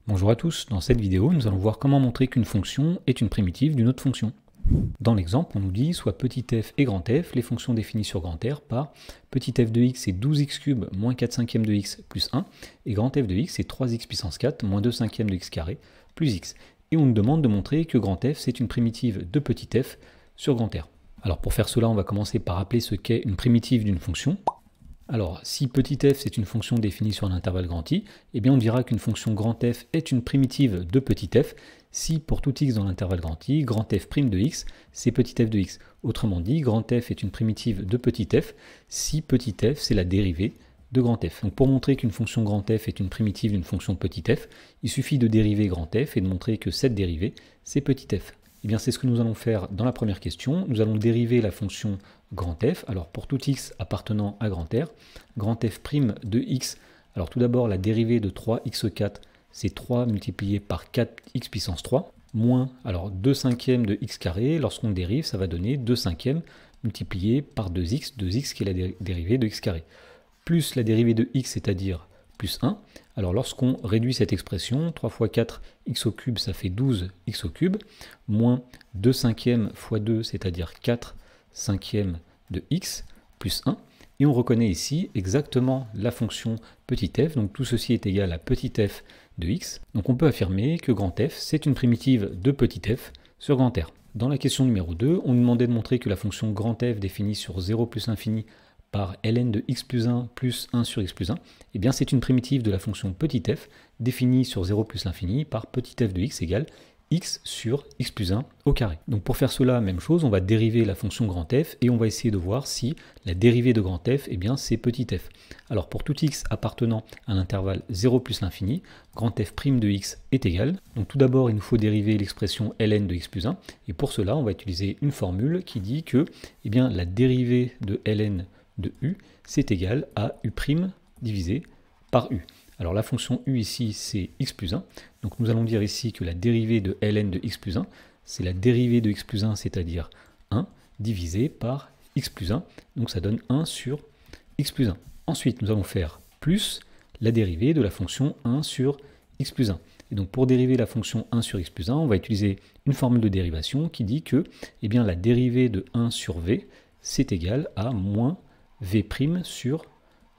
Bonjour à tous, dans cette vidéo nous allons voir comment montrer qu'une fonction est une primitive d'une autre fonction. Dans l'exemple on nous dit soit petit f et grand F, les fonctions définies sur grand R par petit f de x c'est 12x³ moins 4 cinquièmes de x plus 1, et grand F de x c'est 3x puissance 4 moins 2 cinquièmes de x carré plus x. Et on nous demande de montrer que grand F c'est une primitive de petit f sur grand R. Alors pour faire cela on va commencer par appeler ce qu'est une primitive d'une fonction. Alors, si petit f c'est une fonction définie sur un intervalle grand I, eh bien on dira qu'une fonction grand f est une primitive de petit f si pour tout x dans l'intervalle grand I, grand f' de x c'est petit f de x. Autrement dit, grand f est une primitive de petit f si petit f c'est la dérivée de grand f. Donc pour montrer qu'une fonction grand f est une primitive d'une fonction petit f, il suffit de dériver grand f et de montrer que cette dérivée c'est petit f. Eh bien c'est ce que nous allons faire dans la première question. Nous allons dériver la fonction grand f. Alors pour tout x appartenant à grand R, grand f' de x, alors tout d'abord la dérivée de 3x4, c'est 3 multiplié par 4x puissance 3, moins alors 2 cinquièmes de x carré, lorsqu'on le dérive ça va donner 2 cinquièmes multiplié par 2x, 2x qui est la dérivée de x carré, plus la dérivée de x, c'est-à-dire plus 1. Alors lorsqu'on réduit cette expression, 3 fois 4 x au cube, ça fait 12 x au cube, moins 2 cinquièmes fois 2, c'est-à-dire 4 cinquièmes de x, plus 1. Et on reconnaît ici exactement la fonction petit f, donc tout ceci est égal à petit f de x. Donc on peut affirmer que grand f, c'est une primitive de petit f sur grand R. Dans la question numéro 2, on nous demandait de montrer que la fonction grand f définie sur 0 plus l'infini par ln de x plus 1 plus 1 sur x plus 1, eh bien c'est une primitive de la fonction petit f définie sur 0 plus l'infini par petit f de x égale x sur x plus 1 au carré. Donc pour faire cela, même chose, on va dériver la fonction grand f et on va essayer de voir si la dérivée de grand f, eh bien c'est petit f. Alors pour tout x appartenant à l'intervalle 0 plus l'infini, grand f' de x est égal. Donc tout d'abord il nous faut dériver l'expression ln de x plus 1 et pour cela on va utiliser une formule qui dit que eh bien, la dérivée de ln de u, c'est égal à u' divisé par u. Alors la fonction u ici, c'est x plus 1. Donc nous allons dire ici que la dérivée de ln de x plus 1, c'est la dérivée de x plus 1, c'est-à-dire 1, divisé par x plus 1. Donc ça donne 1 sur x plus 1. Ensuite, nous allons faire plus la dérivée de la fonction 1 sur x plus 1. Et donc pour dériver la fonction 1 sur x plus 1, on va utiliser une formule de dérivation qui dit que eh bien, la dérivée de 1 sur v, c'est égal à moins v' sur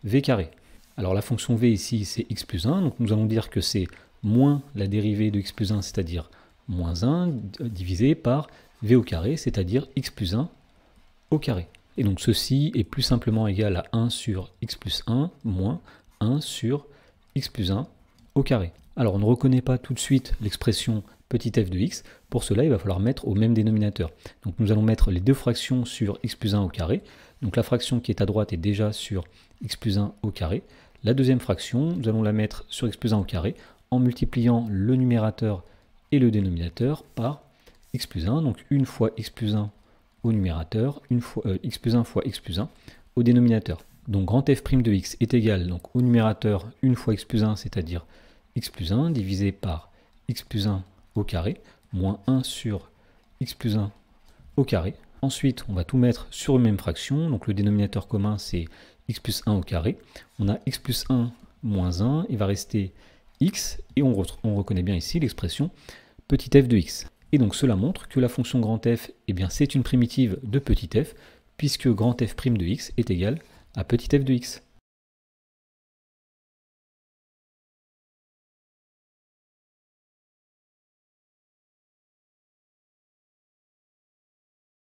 v carré. Alors la fonction v ici c'est x plus 1, donc nous allons dire que c'est moins la dérivée de x plus 1, c'est-à-dire moins 1, divisé par v au carré, c'est-à-dire x plus 1 au carré. Et donc ceci est plus simplement égal à 1 sur x plus 1 moins 1 sur x plus 1 au carré. Alors on ne reconnaît pas tout de suite l'expression petit f de x, pour cela il va falloir mettre au même dénominateur. Donc nous allons mettre les deux fractions sur x plus 1 au carré, donc la fraction qui est à droite est déjà sur x plus 1 au carré. La deuxième fraction, nous allons la mettre sur x plus 1 au carré en multipliant le numérateur et le dénominateur par x plus 1, donc une fois x plus 1 au numérateur, x plus 1 fois x plus 1 au dénominateur. Donc grand f' de x est égal donc, au numérateur une fois x plus 1, c'est-à-dire x plus 1 divisé par x plus 1 au carré, moins 1 sur x plus 1 au carré. Ensuite, on va tout mettre sur une même fraction, donc le dénominateur commun c'est x plus 1 au carré. On a x plus 1 moins 1, il va rester x, et on reconnaît bien ici l'expression petit f de x. Et donc cela montre que la fonction grand f, eh bien c'est une primitive de petit f, puisque grand f' de x est égal à petit f de x.